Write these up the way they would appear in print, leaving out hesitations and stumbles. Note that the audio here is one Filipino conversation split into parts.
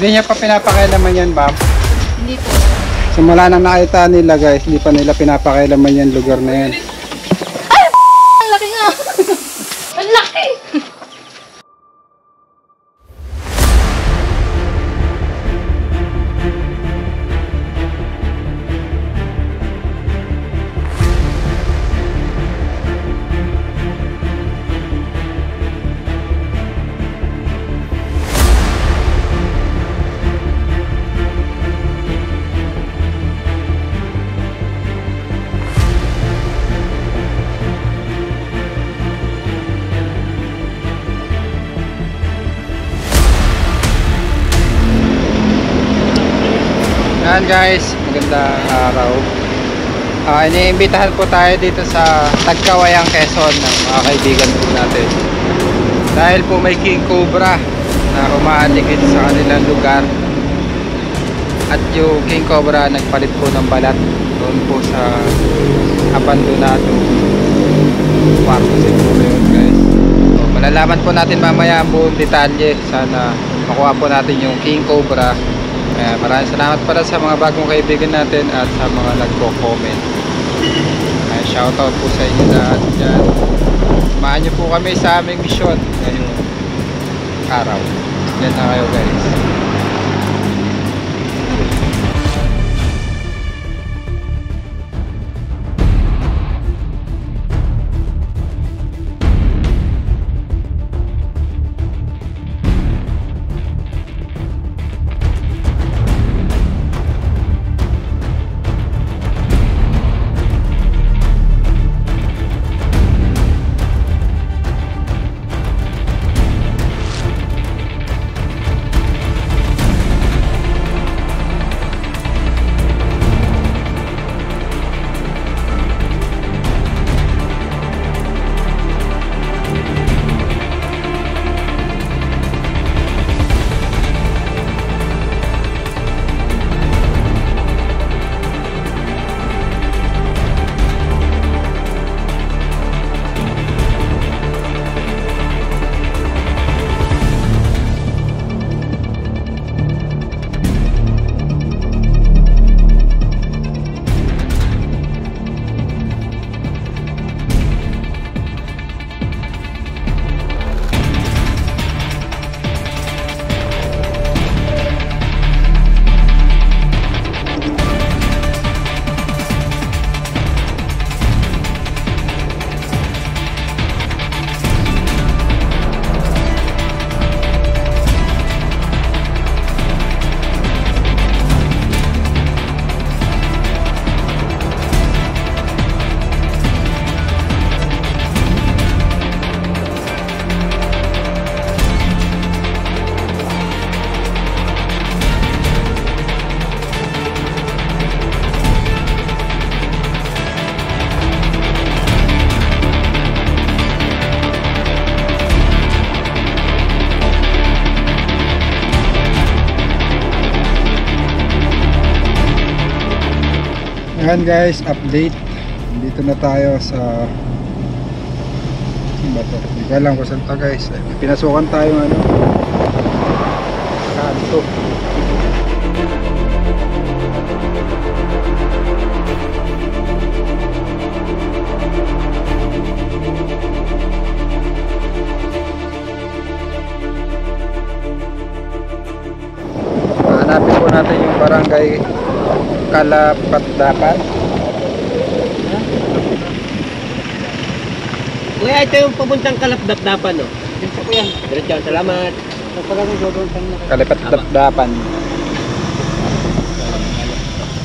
Hindi niya pa pinapakailaman yan, Bam. Hindi po. Simula nang nakita nila guys, hindi pa nila pinapakailaman yan lugar na yan. Ay! Ang laki nga! Ang laki! Yan guys, magandang araw. Iniimbitahan po tayo dito sa Tagkawayang, Quezon ng mga kaibigan po natin. Dahil po may king cobra na umaaligid sa kanilang lugar. At yung king cobra nagpalit po ng balat doon po sa abandonado kwarto siguro yun guys. So, malalaman po natin mamaya ang buong detalye. Sana makuha po natin yung king cobra. Maraming salamat pala sa mga bagong kaibigan natin at sa mga nagko-comment. Shoutout po sa inyo lahat dyan. Samahan nyo po kami sa aming misyon ngayong araw. Yan na kayo guys. Ayan guys, update. Dito na tayo sa saan ba to? Hindi ko alam kung saan to guys. Pinasukan tayo ano kanto. Hanapin po natin yung barangay Kalapatdapan. Kuya, ito yung papuntang Kalapatdapan, no? Dito po yan. Diretso, salamat. Kalapatdapan.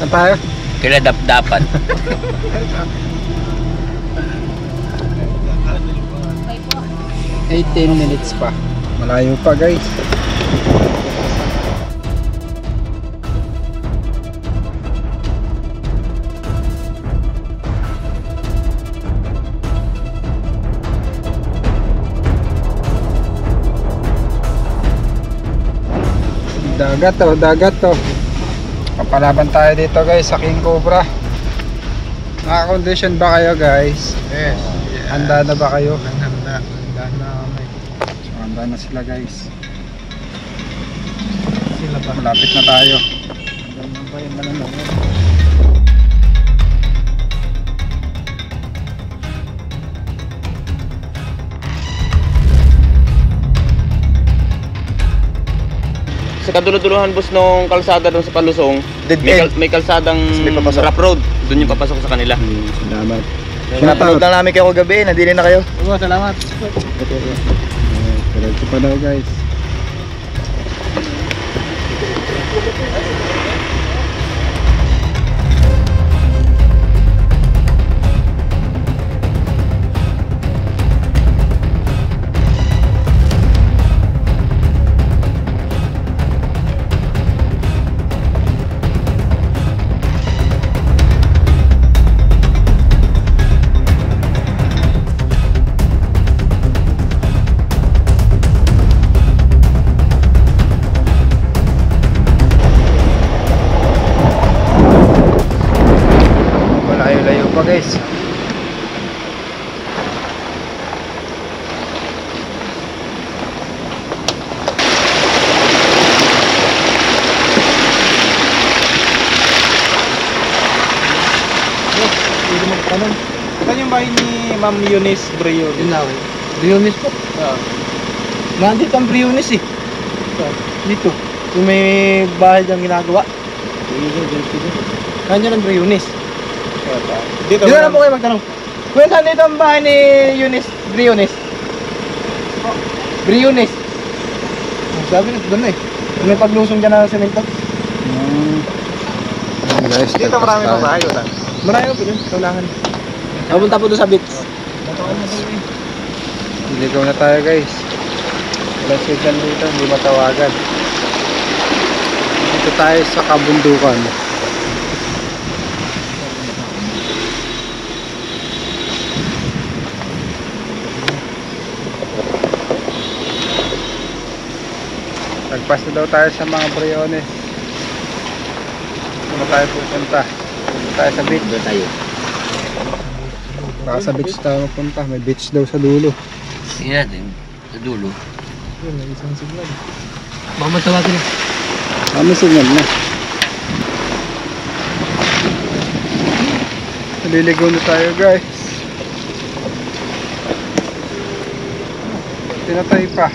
Saan tayo? Kalapatdapan. 18 minutes pa. Malayo pa guys. Dagat to. Papalaban tayo dito guys sa King Cobra. Naka-condition ba kayo guys? Yes. Handa na ba kayo? Handa na kami. So, handa na sila guys. Sila Malapit na tayo. Sa kaduluduluhan boss nung kalsada doon sa Palusong, Dead may, end. may kalsadang May papasok. rough road. Doon yung papasok sa kanila. Salamat. Pinapanood lang namin kayo kagabi, nandili na kayo. Oo, salamat. Diretso pa daw guys. Layo pa guys. Saan yung bahay ni Ma'am Eunice Briones? Briones po. Nandito ang Briones eh. Dito. Yung may bahay diyang ginagawa. Kanya ng Briones. Dito na po kayo magtanong. Kuya, saan dito ang bahay ni Eunice Briones? Briones. Sabi na, doon na eh. May paglusong dyan ng semento. Guys, Dito marami pa bahay, wala? Marami pa dyan, kaulangan. Napunta po doon sa beach. Iligaw na tayo guys. Walang signal dito, hindi matawagan. Dito tayo sa kabundukan. Nagpas na daw tayo sa mga Briones. Saan tayo pupunta? Punta tayo sa beach. Doon tayo. Baka sa beach tayo mapunta. May beach daw sa dulo. Tingnan natin. Sa dulo. Yun, may isang signal. Baka matawagin na. Ano signal na? Naliligaw na tayo guys. Pinatay pa.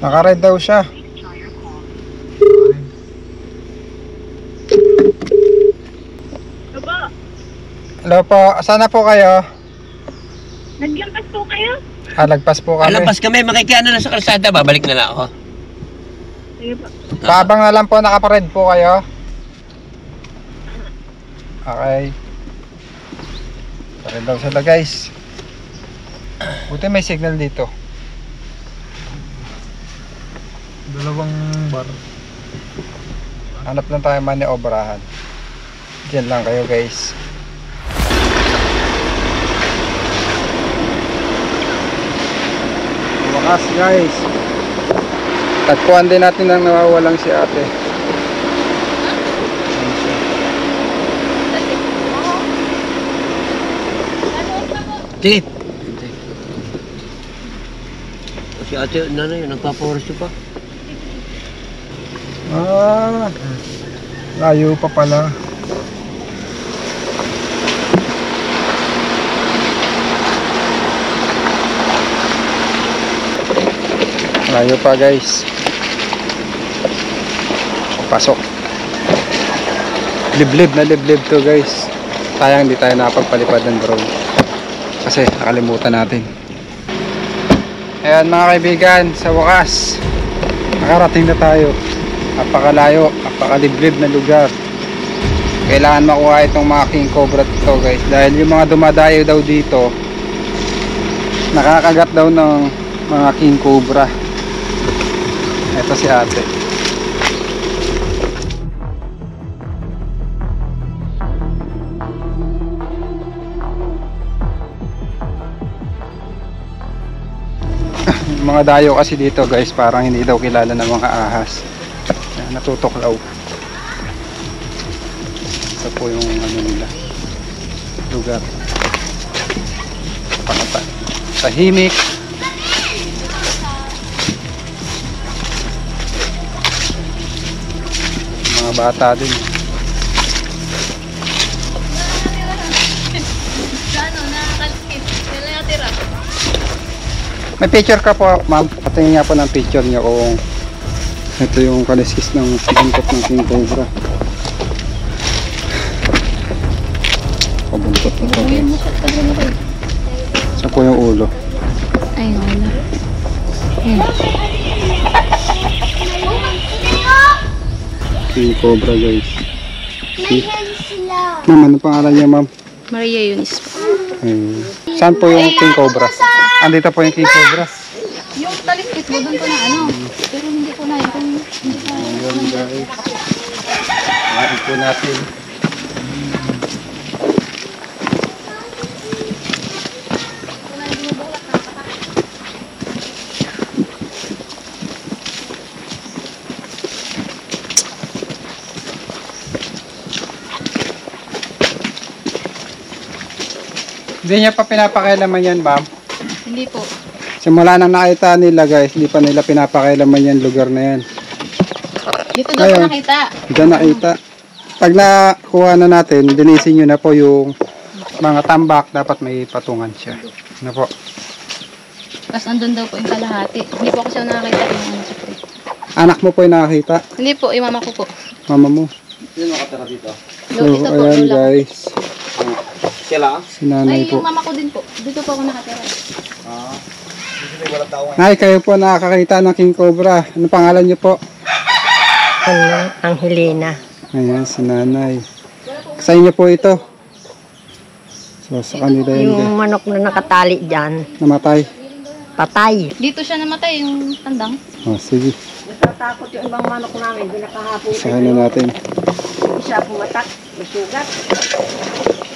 Naka-ride daw siya. Hello po, sana po kayo? Naglampas po kayo? Lagpas po kami. Alampas kami, makikiano na sa kalsada, babalik na lang ako. Sige po. Paabang na lang po, nakaparide po kayo. Okay. Paride daw sila guys. Buti may signal dito. Dalawang bar. Hanap lang tayo maniobrahan. Diyan lang kayo guys. Wakas guys. Tagpuan din natin ang nawawalang si ate. Sige. Si ate, nanay, nagpapawaras pa. Layo pa pala. Layo pa guys. Pasok. Liblib na liblib to guys. Sayang di tayo napagpalipad ng drone. Kasi nakalimutan natin. Ayan mga kaibigan, sa wakas nakarating na tayo. Napakalayo, napakaliblib na lugar. Kailangan makuha itong mga king cobra to guys. Dahil yung mga dumadayo daw dito, nakakagat daw ng mga king cobra. Ito si ate. Mga dayo kasi dito guys, parang hindi daw kilala ng mga ahas. Yan, natutuklaw. Ito po yung ano nila, lugar. Panata. tahimik. Mga bata din. Ano, nakakalikit. Kailan natira? May picture ka po, ma'am. Patingin nga po ng picture niyo kung ito yung kaliskis ng pagkakot ng king cobra. Pabuntot na po. Uy, mo pag ano kayo. Saan po yung ulo? Ay, wala. King cobra, guys. See? Ma'am, ano pangalan niya, ma'am? Maria Eunice po. Saan po yung king cobra? Andito po yung king cobra. Yung talikit mo, doon ko na ano. Pero hindi ko na. Hindi ko na. Ayun, guys. Kain po natin. Hindi niya pa pinapakailaman yan, ma'am. Hindi po. Simula nang nakita nila, guys, hindi pa nila pinapakailaman yan lugar na yan. Dito daw ko Ayun. nakita. Diyan nakita. Pag nakuha na natin, dinisin nyo na po yung mga tambak. Dapat may patungan siya. Ano po? Tapos andun daw po yung kalahati. Hindi po kasi ako nakakita yung ano sa pre. Anak mo po yung nakakita. Hindi po, yung mama ko po. Mama mo. Sino nakatira dito? So, Ito po, ayan, lola. guys. Siya lang? Si nanay Ay, po. yung mama ko din po. Dito po ako nakatira. Hindi wala tao Nay, kayo po nakakakita ng king cobra. Ano pangalan niyo po? Ano, Angelina. Ayan, si nanay. Sa inyo po ito. So, sa kanila yun. Yung manok na nakatali dyan, Namatay. patay. Dito siya namatay, yung tandang. O, sige. Natatakot yung ibang manok namin, binakahapon. Sakayin na natin. Isa pumatak, may sugat.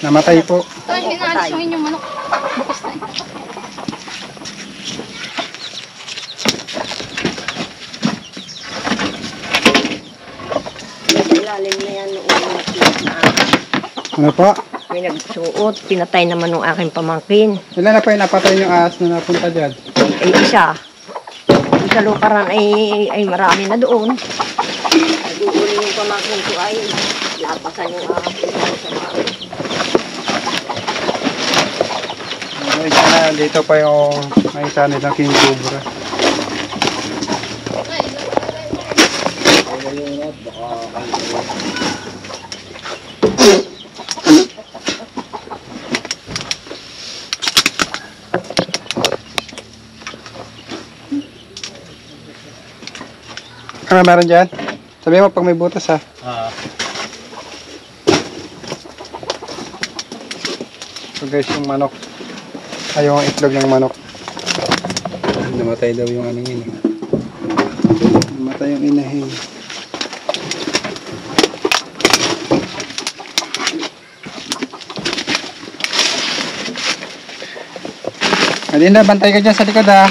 Namatay po. Ito, hindi naalis yung inyong manok. Bukas na eh. Ilalim na yan noong na Ano po? may nagsuot, pinatay naman ng aking pamangkin. Ilan na po yung napatay yung ahas na napunta dyan? Ay isa. Yung sa luparan ay marami na doon. Nag-uuli yung pamangkin ko ay lapasan yung aking sa bahay. Guys, na, dito pa yung makita nilang king cobra. Ano meron dyan? Sabihin mo pag may butas ha. So guys, yung manok. Ay, yung itlog ng manok. Namatay daw yung ano yun. Namatay yung inahin. Adinda, bantay ka dyan sa likod ha.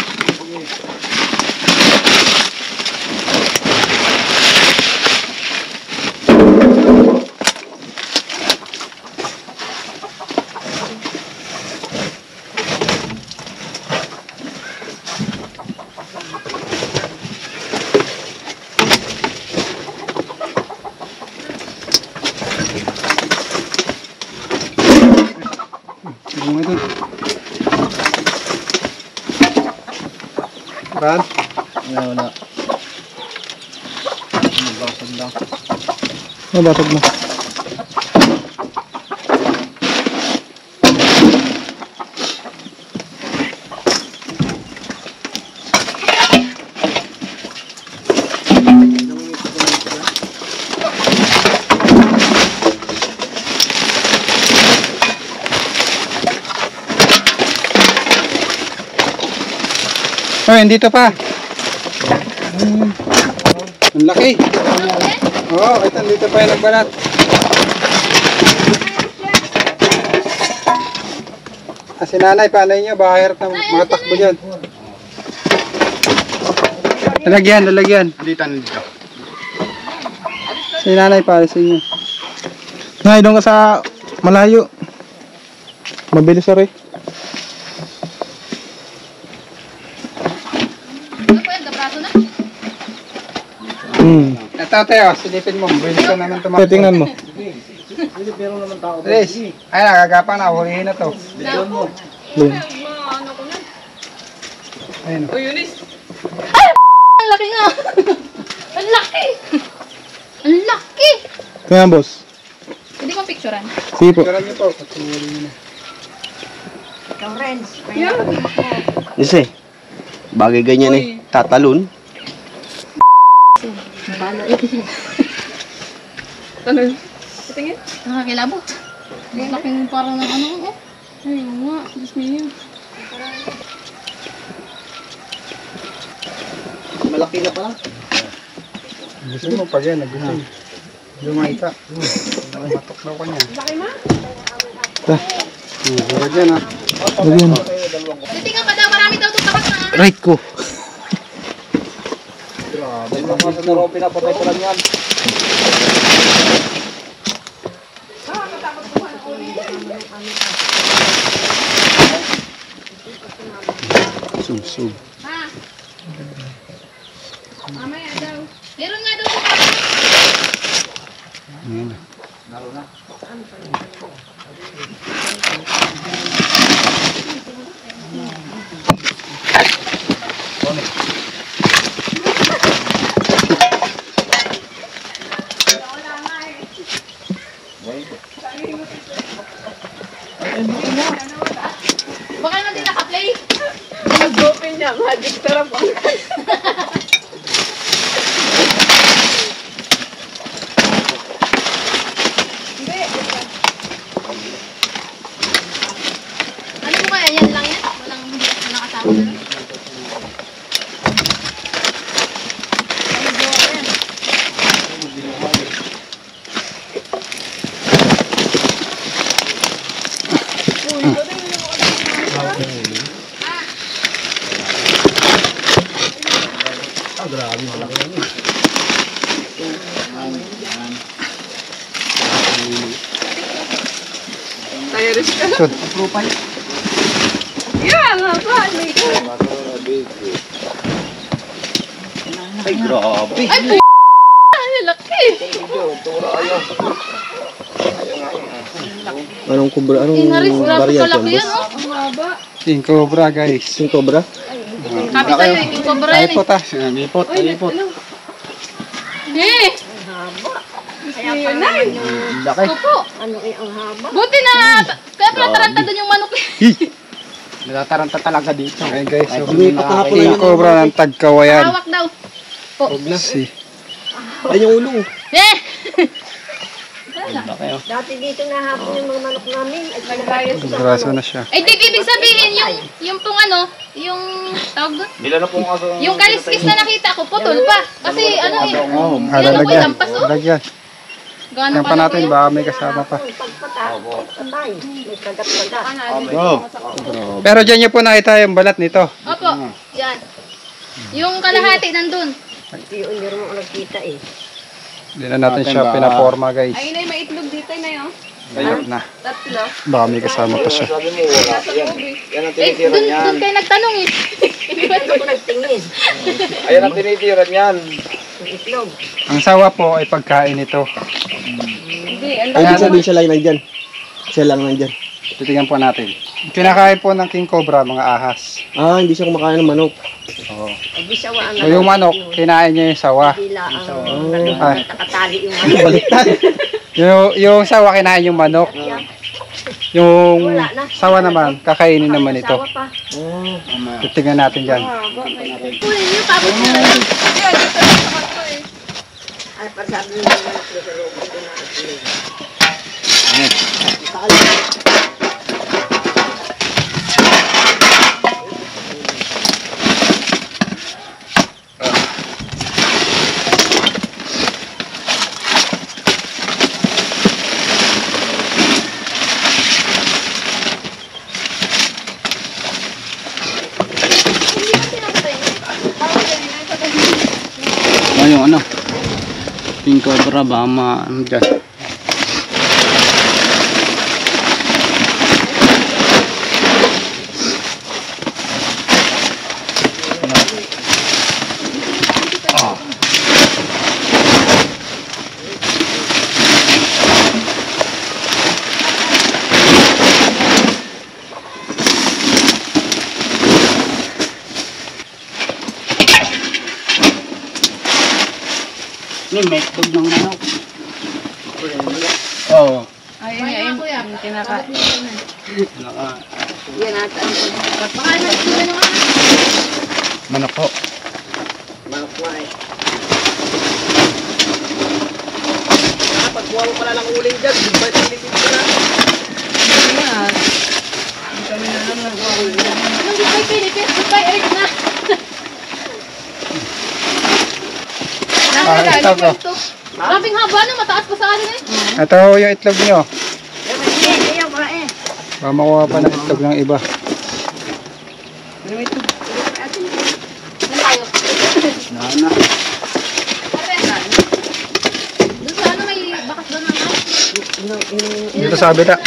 Bunga doon. Brad? Wala. Basag lang. Oh, basag na. Oh, dito pa. Ang laki. Oo, ito dito pa yung nagbalat. Si nanay, panay niyo, baka hirap na makatakbo dyan. Lalagyan, lalagyan. Dito. Si nanay, palisin niyo. Nay, doon ka sa malayo. Mabilis rin. piraso na. Ito, Teo, silipin mo. Bilis ka naman tumakbo. Tingnan mo. Bilis. Ay, nakagapang na. Hulihin na to. Naku. Yun. Ano ko na. Ayun. Ang laki nga. Ang laki. Ang laki. Tingnan, boss. Hindi ko picturean. Sige po. Picturean niyo po. Pagsuhuli niyo na. Ikaw, Renz. Kasi, bagay ganyan eh. Tatalon. Nakakilabot. Ang laking parang ng ano. Oh. Ayun nga. Diyos mo yun. Malaki na pala. Gusto mo pag yan. Gusto mo. Lumayta. Matok daw ka niya. Laki ma? Huwag yan ha. Lagyan. Titingnan pa daw. Marami daw itong tapat na. Right ko. Pinapatay pa lang yan. Sub. Ha? Mamaya daw. Meron nga daw itong tapat. Ayan. Baka naman din naka-play. Nag-open niya. Magic sarap ang Ano mo kaya? Yan lang yan? Walang kasama na lang? Ay, grabe. Ay, p***! Ang laki! Anong kubra? Anong Inaris, grabe variant kalaki yan, yan, boss? oh. Ang haba. King Cobra guys. Yung cobra? Sabi sa'yo, yung cobra Ay yan eh. po ta. Ipot. Eh! Kaya pala Laki. Opo. ano ang haba. Buti na, kaya pala taranta doon yung manok eh. Natataranta talaga dito. Ay guys, so, Lumipat na nga pala King yun. Cobra ng Tagkawayan. Hawak daw. Si. Ay, yung ulo. Eh! Dati dito nahapon yung mga manok namin. At nagkaya Braso na siya. Ay, di ibig sabihin, yung pong ano, yung tawag doon? Bila na po nga doon. Yung kaliskis na nakita ko, putol pa. Kasi ano eh, Ada yan ako lagyan. lampas oh. Lagyan. Gano'n Yan pa pala natin, ko baka may kasama pa. Patay. May kagat-kagat. Pero dyan niyo po nakita yung balat nito. Opo, yan. Yung kalahati nandun. Yun, hindi mo nakita eh. Hindi na natin siya pinaporma guys. Ayun na yung may itlog dito na yun. Ayun na. Tatlo. Baka may kasama pa siya. Sabi mo, wala. Yan. Yan ang Eh, tinitiran dun yan. kayo nagtanong eh. Ito ko nagtingin. Ayan ang tinitiran yan. Yung itlog. Ang sawa po ay pagkain ito. Hindi, ang Ay, ibig sabihin siya lang nandyan. Siya lang nandyan. Titingnan po natin. Kinakain po ng King Cobra mga ahas. Ah, hindi siya kumakain ng manok. Oo. Hindi siya waan So yung manok, kinain niya yung sawa. Bila ang Ay. nakatali yung ano. Baliktad. Yung sawa kinain yung manok. Yung sawa naman, kakainin naman ito. Sawa pa. Titingnan natin dyan. kunin niyo, tapos mo na lang. Ay, para sabi niyo yung manok sa loob. Yung ano? King Cobra ba? Ano dyan? Ni may itlog ng manok. Oo. Ayun nga, yun. Yung kinaka. Yan ata. Baka naman yung Manok po. Manok na eh. Pagkuha mo pala ng uling dyan, di ba silipin ko na? Kami na lang nagawa ko dyan. Goodbye, Philippines. Goodbye, Eric na. Ito po. Grabing haba na, mataas pa sa akin eh. Ito yung itlog nyo. Ayaw pa eh. Baka makuha pa ng itlog ng iba. Saan tayo? Nana. Doon sa ano may bakas doon naman? Dito sa kabila.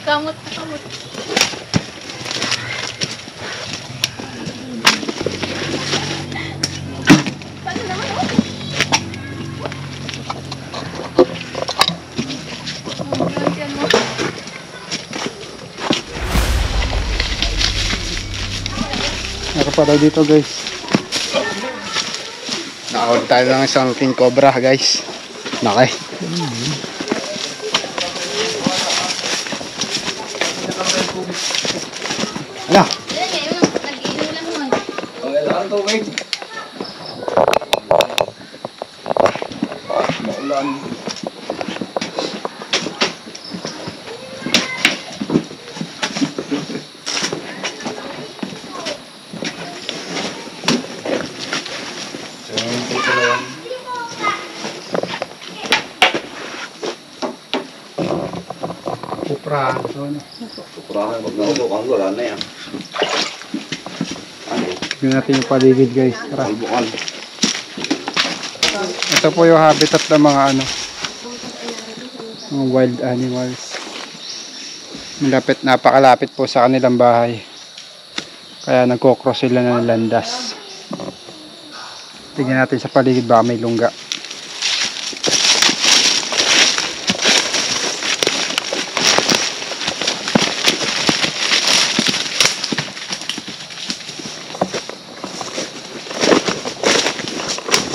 Kamot, kamot. Paano naman oh? Oh, ganyan mo. Meron pa daw dito guys. Nakawag tayo ng isang king cobra guys. Nakay. Ano? Yan nga, yung nag-iinulan mo eh. Okay lang to, wait. Maulan. Kupra. Kurahan, wag na usok ang wala na yan. Ano? Tignan natin yung paligid guys. Tara. Kalbukan. Ito po yung habitat ng mga ano, mga wild animals. Malapit, napakalapit po sa kanilang bahay. Kaya nagko-cross sila ng landas. Tingnan natin sa paligid baka may lungga.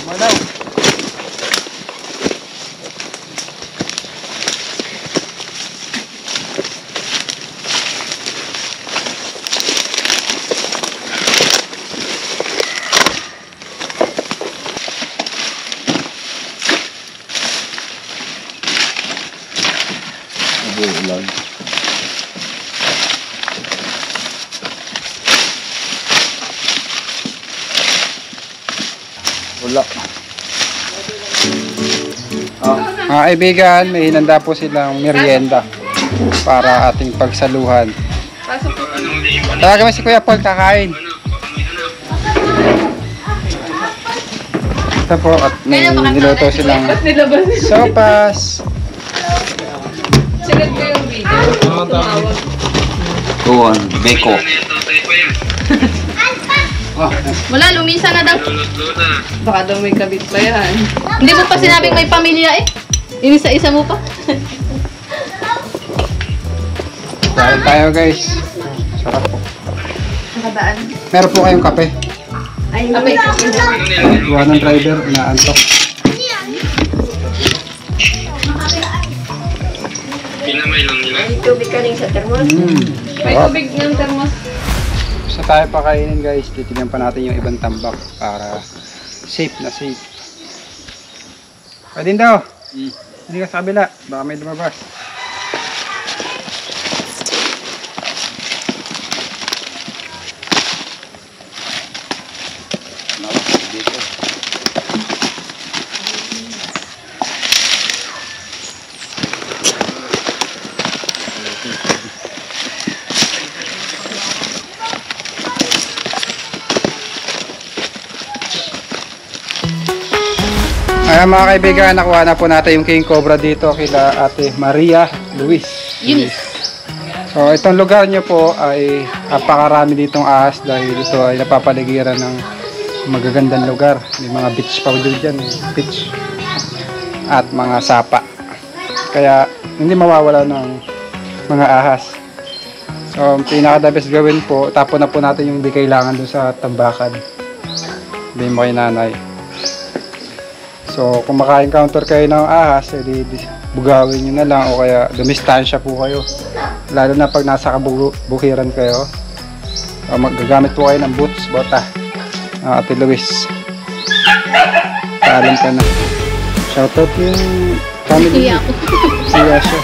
Malaw. Ulan. Wala. Mga kaibigan, may hinanda po silang merienda para ating pagsaluhan. Talaga mo si Kuya Paul kakain. Ito po at may niluto silang sopas. Tuwan, beko. Wala, lumisa na daw. Baka daw may kabit pa yan. Hindi mo pa sinabing may pamilya eh. Inisa-isa mo pa. Kain tayo guys. Sarap po. Nakadaan. Meron po kayong kape. Abay. Gawa ng driver, inaantok. May tubig ka rin sa termos. May Sarap. tubig ng termos. Sa tayo pakainin guys, titignan pa natin yung ibang tambak para safe na safe. Pwede daw. Hindi ka sa kabila, baka may lumabas. Ayan mga kaibigan, nakuha na po natin yung King Cobra dito kila Ate Maria Luis. Eunice. So itong lugar nyo po ay napakarami ditong ahas dahil ito ay napapaligiran ng magagandang lugar. May mga beach powder dyan, beach at mga sapa. Kaya hindi mawawala ng mga ahas. So pinaka-the best gawin po, tapon na po natin yung hindi kailangan doon sa tambakan. Sabihin mo kay nanay. So, kung maka-encounter kayo ng ahas, edi bugawin nyo na lang o kaya dumistansya po kayo. Lalo na pag nasa kabukiran kayo. Magagamit po kayo ng boots, bota. Ate Luis. Paalam ka na. Shoutout yung family. Siya ako. Siya siya.